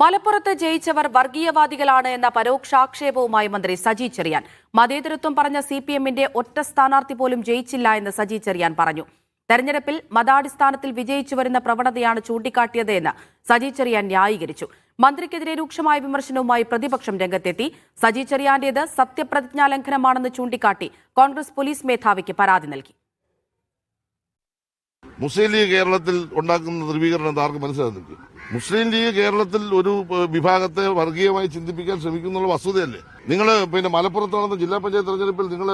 മലപ്പുറത്ത് ജയിച്ചവർ വർഗീയവാദികളാണ് എന്ന പരോക്ഷാക്ഷേപവുമായി മന്ത്രി സജി ചെറിയാൻ. മതേതരത്വം പറഞ്ഞ സിപിഎമ്മിന്റെ ഒറ്റ സ്ഥാനാർത്ഥി പോലും ജയിച്ചില്ല എന്ന് സജി ചെറിയാൻ പറഞ്ഞു. തെരഞ്ഞെടുപ്പിൽ മതാടിസ്ഥാനത്തിൽ വിജയിച്ചു വരുന്ന പ്രവണതയാണ് ചൂണ്ടിക്കാട്ടിയത് എന്ന് സജി ചെറിയാൻ ന്യായീകരിച്ചു. മന്ത്രിക്കെതിരെ രൂക്ഷമായ വിമർശനവുമായി പ്രതിപക്ഷം രംഗത്തെത്തി. സജി ചെറിയാന്റേത് സത്യപ്രതിജ്ഞാലംഘനമാണെന്ന് ചൂണ്ടിക്കാട്ടി കോൺഗ്രസ് പോലീസ് മേധാവിക്ക് പരാതി നൽകി. മുസ്ലിം ലീഗ് കേരളത്തിൽ ഉണ്ടാക്കുന്ന ധ്രുവീകരണം ആർക്കും മനസ്സിലാക്കി. മുസ്ലിം ലീഗ് കേരളത്തിൽ ഒരു വിഭാഗത്തെ വർഗീയമായി ചിന്തിപ്പിക്കാൻ ശ്രമിക്കുന്നുള്ള വസ്തുതയല്ലേ. നിങ്ങൾ മലപ്പുറത്ത് നടന്ന ജില്ലാ പഞ്ചായത്ത് തെരഞ്ഞെടുപ്പിൽ നിങ്ങൾ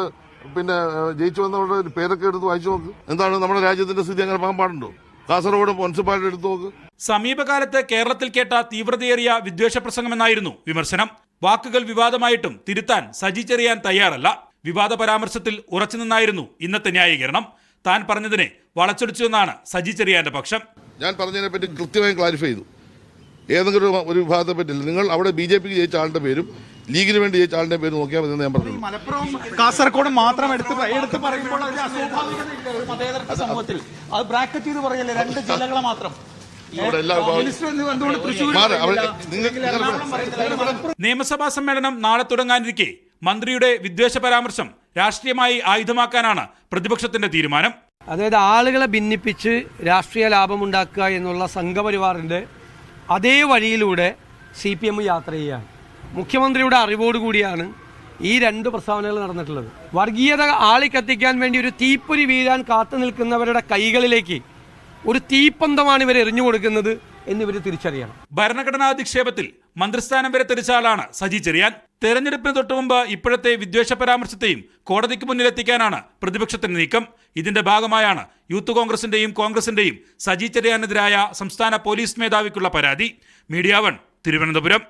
ജയിച്ചു വന്നവരുടെ പേരൊക്കെ എടുത്ത് വായിച്ചു നോക്ക്. എന്താണ് നമ്മുടെ രാജ്യത്തിന്റെ സ്ഥിതി അങ്ങനെ പോകാൻ പാടുണ്ടോ? കാസർഗോഡ് മുനിസിപ്പാലിറ്റി എടുത്തു നോക്ക്. സമീപകാലത്ത് കേരളത്തിൽ കേട്ട തീവ്രതയേറിയ വിദ്വേഷ പ്രസംഗമെന്നായിരുന്നു വിമർശനം. വാക്കുകൾ വിവാദമായിട്ടും തിരുത്താൻ സജി ചെറിയാൻ തയ്യാറല്ല. വിവാദ പരാമർശത്തിൽ ഉറച്ചുനിന്നായിരുന്നു ഇന്നത്തെ ന്യായീകരണം. താൻ പറഞ്ഞതിനെ വളച്ചൊടിച്ചുവെന്നാണ് സജി ചെറിയാന്റെ പക്ഷം. ഞാൻ പറഞ്ഞതിനെ പറ്റി കൃത്യമായി ക്ലാരിഫൈ ചെയ്തു. ഏതെങ്കിലും ഒരു വിഭാഗത്തെ പറ്റില്ല. നിങ്ങൾ അവിടെ BJP ജയിച്ച ആളുടെ പേരും ലീഗിന് വേണ്ടി ജയിച്ച ആളുടെ പേരും നോക്കിയാൽ മതി ഞാൻ പറഞ്ഞു. മലപ്പുറം കാസർഗോഡ് മാത്രം എടുത്ത് പറയുമ്പോൾ സമൂഹത്തിൽ അത് ബ്രാക്കറ്റ് ചെയ്ത് പറയല്ലേ, രണ്ട് ജില്ലകളെ മാത്രം. നിയമസഭാ സമ്മേളനം നാളെ തുടങ്ങാനിരിക്കെ മന്ത്രിയുടെ വിദ്വേഷ പരാമർശം രാഷ്ട്രീയമായി ആയുധമാക്കാനാണ് പ്രതിപക്ഷത്തിന്റെ തീരുമാനം. അതായത് ആളുകളെ ഭിന്നിപ്പിച്ച് രാഷ്ട്രീയ ലാഭമുണ്ടാക്കുക എന്നുള്ള സംഘപരിവാറിൻ്റെ അതേ വഴിയിലൂടെ CPM യാത്ര ചെയ്യുകയാണ്. മുഖ്യമന്ത്രിയുടെ അറിവോടുകൂടിയാണ് ഈ രണ്ട് പ്രസ്താവനകൾ നടന്നിട്ടുള്ളത്. വർഗീയത ആളിക്കത്തിക്കാൻ വേണ്ടി ഒരു തീപ്പൊരി വീഴാൻ കാത്തു നിൽക്കുന്നവരുടെ കൈകളിലേക്ക് ഒരു തീപ്പന്തമാണ് ഇവർ എറിഞ്ഞു കൊടുക്കുന്നത് എന്നിവർ തിരിച്ചറിയണം. ഭരണഘടനാധിക്ഷേപത്തിൽ മന്ത്രിസ്ഥാനം വരെ തെറിച്ച ആളാണ് സജി ചെറിയാൻ. തെരഞ്ഞെടുപ്പിന് തൊട്ടുമുമ്പ് ഇപ്പോഴത്തെ വിദ്വേഷ പരാമർശത്തെയും കോടതിക്ക് മുന്നിലെത്തിക്കാനാണ് പ്രതിപക്ഷത്തിന്റെ നീക്കം. ഇതിന്റെ ഭാഗമായാണ് യൂത്ത് കോൺഗ്രസിന്റെയും കോൺഗ്രസിന്റെയും സജി ചെറിയാനെതിരായ സംസ്ഥാന പോലീസ് മേധാവിക്കുള്ള പരാതി. മീഡിയ 1 തിരുവനന്തപുരം.